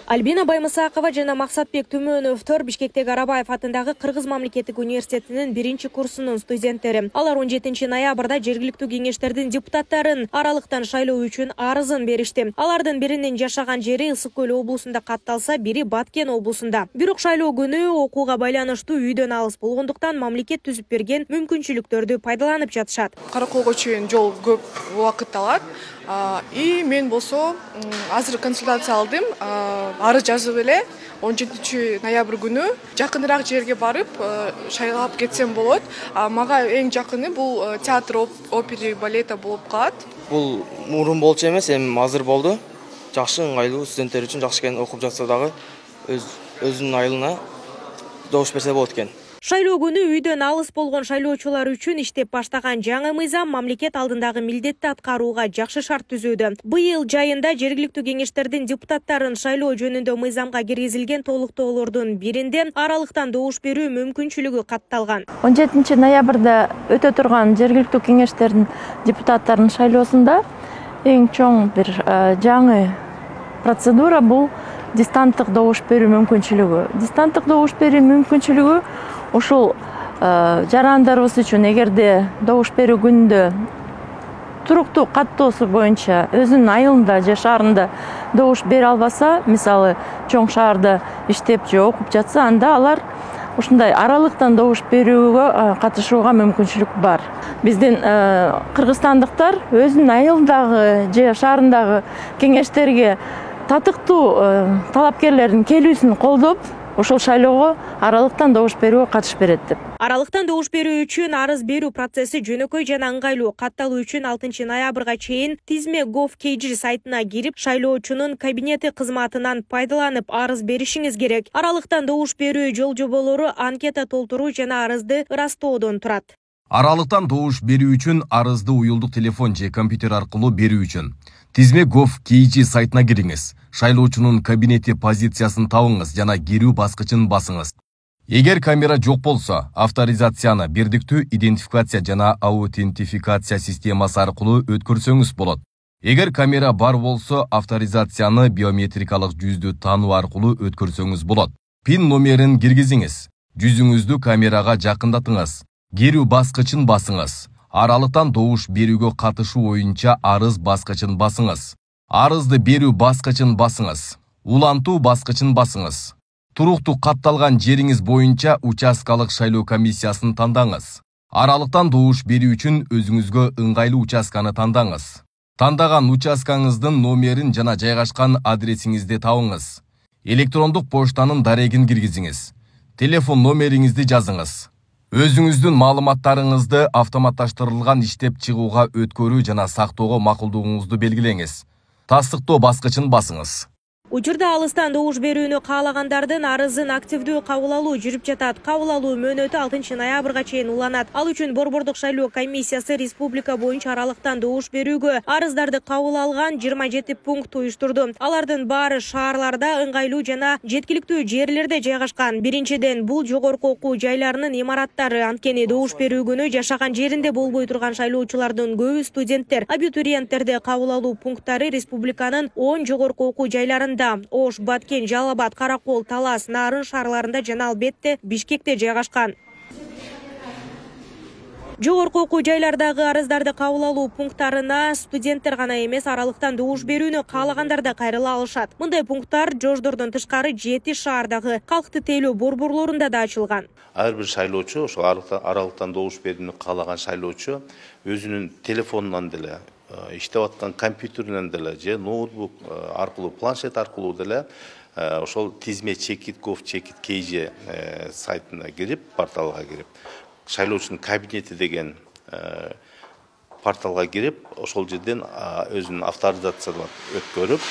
Альбина Баймысакова жана Максатбек Түмөнөвтөр Бишкектеги Арабаев атындагы Кыргыз мамлекеттик университетинин 1-курсунун студенттери. Алар 17 ноябрда жергиликтүү кеңештердин депутаттарын аралыктан шайлоо үчүн арызын беришти. Алардын биринин жашаган жери Ысык Көл облусунда катталса, бири Баткен облусунда. Бирок шайлоо күнү окууга байланыштуу үйдөн алыс болгондуктан мамлекет түзүп берген мүмкүнчүлүктөрдү пайдаланып жатышат. Караколго чейин жол көп убакыт алат. И мен болсо азыр консультация алдым. Арыз жазып эле 17 ноябрь күнү жакыныраак жерге барып шайлап кетсем болот. Мага эң жакыны бул театр, опера, балета болуп калат. Бул мурун болчу эмес, эми азыр болду. Жакшы, ыңгайлуу, студенттер үчүн жакшы экен, окуп жатса дагы өзүнүн айылына добуш берсе болот экен. Шайлоо күнү үйдөн алыс болгон шайлоочулар үчүн иштеп баштаган жаңы мыйзам мамлекет алдындагы милдетти аткарууга жакшы шарт түзүүдө. Быйыл жайында жергиликтүү кеңештердин депутаттарын шайлоо жөнүндө мыйзамга киргизилген толуктоолордун биринде аралыктан добуш берүү мүмкүнчүлүгү катталган. 17 ноябрда өтө турган жергиликтүү кеңештердин депутаттарынын шайлоосунда эң чоң бир жаңы процедура бул дистанттык добуш берүү мүмкүнчүлүгү. Дистанттык добуш берүү мүмкүнчүлүгү ушул жарандарыбыз үчүн эгерде добуш берүү күнүндө туруктуу каттоосу боюнча өзүнүн айылында же шаарында добуш бере албаса, мисалы чоң шаарда иштеп же окуп жатса, анда алар ушундай аралыктан добуш берүүгө катышууга мүмкүнчүлүк бар. Биздин кыргызстандыктар өзүнүн айылындагы же шаарындагы кеңештерге татыктуу талапкерлердин келүүсүн колдоп, ошол шайлоого аралыктан добуш берүүгө катышып берет деп. Аралыктан добуш берүү үчүн арыз берүү процесси жөнөкөй жана ыңгайлуу. Катталуу үчүн 6 ноябрга чейин тизме gov.kg сайтына кирип, шайлоочунун кабинети кызматынан пайдаланып арыз беришиңиз керек. Аралыктан добуш берүү жол жоболору анкета толтуруу жана арызды ырастоодон турат. Аралыктан добуш берүү үчүн арызды уюлдук телефон же компьютер аркылуу берүү үчүн тизме gov.kg сайтына кириңиз. Шайлоочунун кабинети позициясын табыңыз жана кирүү баскычын басыңыз. Эгер камера жок болсо, авторизацияны бирдиктүү идентификация жана аутентификация системасы аркылуу өткөрсөңүз болот. Эгер камера бар болсо, авторизацияны биометрикалык жүздү таануу аркылуу өткөрсөңүз болот. Пин номерин киргизиңиз. Жүзүңүздү камерага жакындатыңыз. Кирүү баскычын басыңыз. Аралыктан добуш берүүгө катышуу боюнча арыз баскычын басыңыз. Арызды берүү баскычын басыңыз. Улантуу баскычын басыңыз. Туруктуу катталган жериңиз боюнча участкалык шайлоо комиссиясын тандаңыз. Аралыктан добуш берүү үчүн өзүңүзгө ыңгайлуу участканы тандаңыз. Тандаган участкаңыздын номерин жана жайгашкан адресиңизди табыңыз. Электрондук поштанын дарегин киргизиңиз. Телефон номериңизди жазыңыз. Өзүңүздүн маалыматтарыңызды автоматташтырылган иштеп чыгууга өткөрүү жана сактоого макулдугуңузду белгилеңиз. Тастыктоо баскычын басыңыз. Учурда алыстан добуш берүүнү каалагандардын арызын активдүү кабыл алуу жүрүп жатат. Кабыл алуу мөөнөтү 6 ноябрга чейин уланат. Ал үчүн Борбордук шайлоо комиссиясы республика боюнча аралыктан добуш берүүгө арыздарды кабыл алган 27 пункт уюштурду. Алардын баары шаарларда, ыңгайлуу жана жеткиликтүү жерлерде жайгашкан. Биринчиден, бул жогорку окуу жайларынын имараттары. Анткени добуш берүү күнү жашаган жеринде болбой турган шайлоочулардын көбү студенттер. Абитуриенттерди кабыл алуу пункттары республиканын 10 жогорку окуу жайларында: Ош, Баткен, Жалал-Абад, Каракол, Талас, Нарын шаарларында жана албетте Бишкекте жайгашкан. Жогорку окуу жайлардагы арыздарды кабыл алуу пункттарына студенттер гана эмес, аралыктан добуш берүүнү каалагандар да кайрыла алышат. Мындай пункттар Жождордон тышкары 7 шаардагы калкты тейлөө борборлорунда да ачылган. Ар бир шайлоочу, ошол аралыктан добуш берүүнү каалаган шайлоочу өзүнүн телефонунан деле, иштеп аткан компьютеринен деле же ноутбук аркылуу, планшет аркылуу деле ошол тизме gov.kg сайтына кирип, порталга кирип, шайлоочунун кабинети деген порталга кирип, ошол жерден өзүнүн авторизациядан өткөрүп,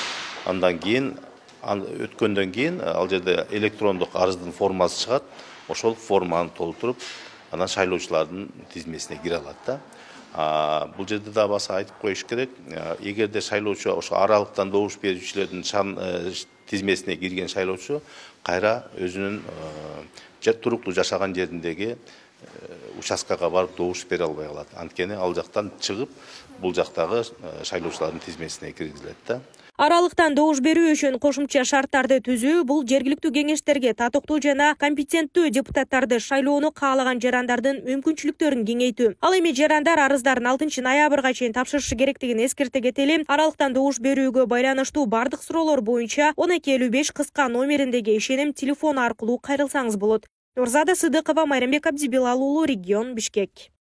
андан кийин өткөндөн кийин ал жерде электрондук арыздын формасы чыгат. Ошол форманы толтуруп, анан шайлоочулардын тизмесине кире алат да. Бул жерде да баса айтып коюш керек. Эгерде шайлоочу ошо аралыктан добуш берүүчүлөрдүн тизмесине кирген шайлоочу кайра өзүнүн туруктуу жашаган жериндеги участкага барып добуш бере албай калат. Анткени ал жактан чыгып, бул жактагы шайлоочулардын тизмесине киргизилет да. Аралыктан добуш берүү үчүн кошумча шарттарды түзүү бул жергиликтүү кеңештерге татыктуу жана компетенттүү депутаттарды шайлоону каалаган жарандардын мүмкүнчүлүктөрүн кеңейтүү. Ал эми жарандар арыздарын 6 ноябрга чейин тапшырышы керектигин эскерте кетели. Аралыктан добуш берүүгө байланыштуу бардык суроолор боюнча 1255 кыска номериндеги ишеним телефону аркылуу кайрылсаңыз болот. Нурзада Сыдыкова, Майрамбек Абдибилал уулу, Регион, Бишкек.